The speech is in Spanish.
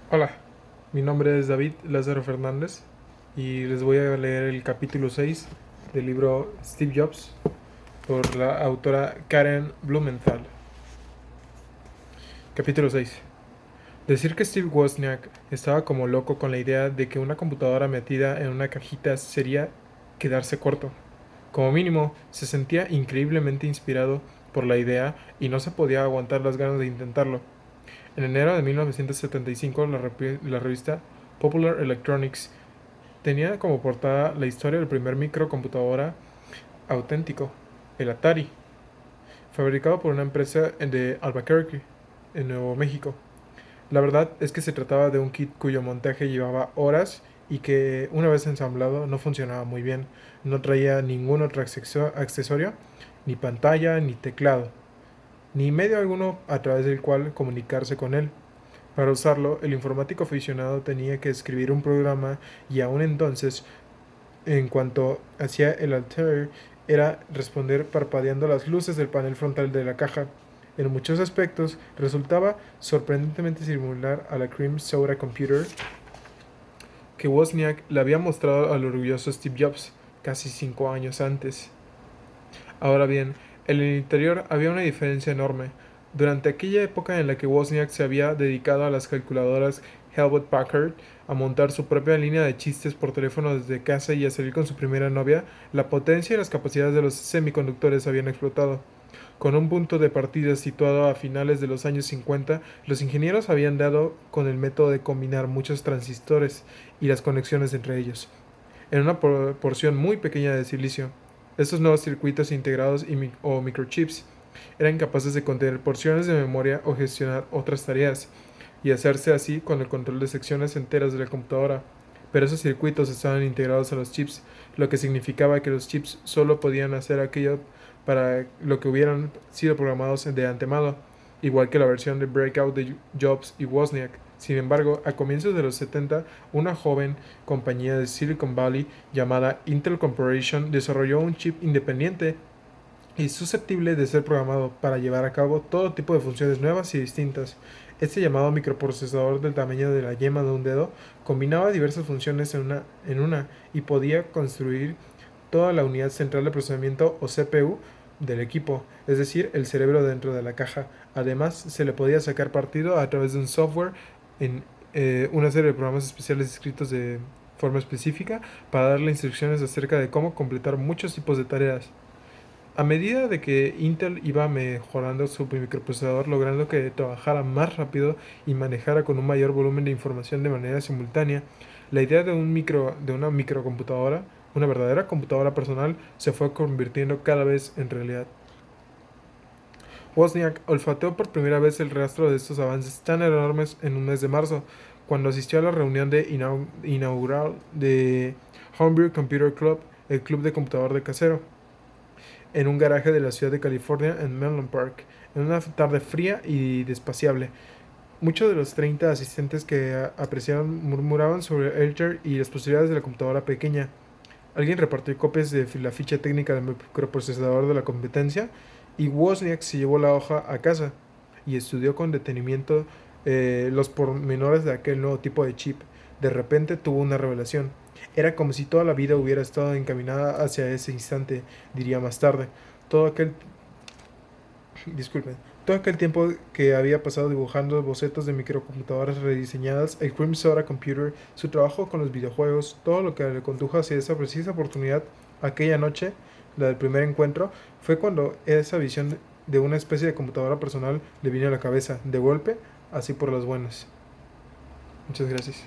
Hola, mi nombre es David Lázaro Fernández y les voy a leer el capítulo 6 del libro Steve Jobs por la autora Karen Blumenthal. Capítulo 6. Decir que Steve Wozniak estaba como loco con la idea de que una computadora metida en una cajita sería quedarse corto. Como mínimo, se sentía increíblemente inspirado por la idea y no se podía aguantar las ganas de intentarlo. En enero de 1975, la revista Popular Electronics tenía como portada la historia del primer microcomputadora auténtico, el Atari, fabricado por una empresa de Albuquerque, en Nuevo México. La verdad es que se trataba de un kit cuyo montaje llevaba horas y que, una vez ensamblado, no funcionaba muy bien. No traía ningún otro accesorio, ni pantalla, ni teclado, ni medio alguno a través del cual comunicarse con él. Para usarlo, el informático aficionado tenía que escribir un programa y aún entonces, en cuanto hacía el Altair, era responder parpadeando las luces del panel frontal de la caja. En muchos aspectos resultaba sorprendentemente similar a la Cream Soda Computer que Wozniak le había mostrado al orgulloso Steve Jobs casi 5 años antes. Ahora bien, en el interior había una diferencia enorme. Durante aquella época en la que Wozniak se había dedicado a las calculadoras Hewlett Packard, a montar su propia línea de chistes por teléfono desde casa y a salir con su primera novia, la potencia y las capacidades de los semiconductores habían explotado. Con un punto de partida situado a finales de los años 50, los ingenieros habían dado con el método de combinar muchos transistores y las conexiones entre ellos en una porción muy pequeña de silicio. Estos nuevos circuitos integrados o microchips eran capaces de contener porciones de memoria o gestionar otras tareas, y hacerse así con el control de secciones enteras de la computadora. Pero esos circuitos estaban integrados a los chips, lo que significaba que los chips solo podían hacer aquello para lo que hubieran sido programados de antemano, igual que la versión de Breakout de Jobs y Wozniak. Sin embargo, a comienzos de los 70, una joven compañía de Silicon Valley llamada Intel Corporation desarrolló un chip independiente y susceptible de ser programado para llevar a cabo todo tipo de funciones nuevas y distintas. Este llamado microprocesador del tamaño de la yema de un dedo combinaba diversas funciones en una y podía construir toda la unidad central de procesamiento o CPU del equipo, es decir, el cerebro dentro de la caja. Además, se le podía sacar partido a través de un software en una serie de programas especiales escritos de forma específica para darle instrucciones acerca de cómo completar muchos tipos de tareas. A medida de que Intel iba mejorando su microprocesador, logrando que trabajara más rápido y manejara con un mayor volumen de información de manera simultánea, la idea de una microcomputadora, una verdadera computadora personal, se fue convirtiendo cada vez en realidad. Wozniak olfateó por primera vez el rastro de estos avances tan enormes en un mes de marzo, cuando asistió a la reunión de inaugural de Homebrew Computer Club, el club de computador de casero, en un garaje de la ciudad de California en Menlo Park, en una tarde fría y despaciable. Muchos de los 30 asistentes que apreciaron murmuraban sobre Altair y las posibilidades de la computadora pequeña. Alguien repartió copias de la ficha técnica del microprocesador de la competencia y Wozniak se llevó la hoja a casa y estudió con detenimiento los pormenores de aquel nuevo tipo de chip. De repente tuvo una revelación. Era como si toda la vida hubiera estado encaminada hacia ese instante, diría más tarde. Todo aquel, disculpen, todo aquel tiempo que había pasado dibujando bocetos de microcomputadoras rediseñadas, el Cream Soda Computer, su trabajo con los videojuegos, todo lo que le condujo hacia esa precisa oportunidad, aquella noche, la del primer encuentro, fue cuando esa visión de una especie de computadora personal le vino a la cabeza, de golpe, así por las buenas. Muchas gracias.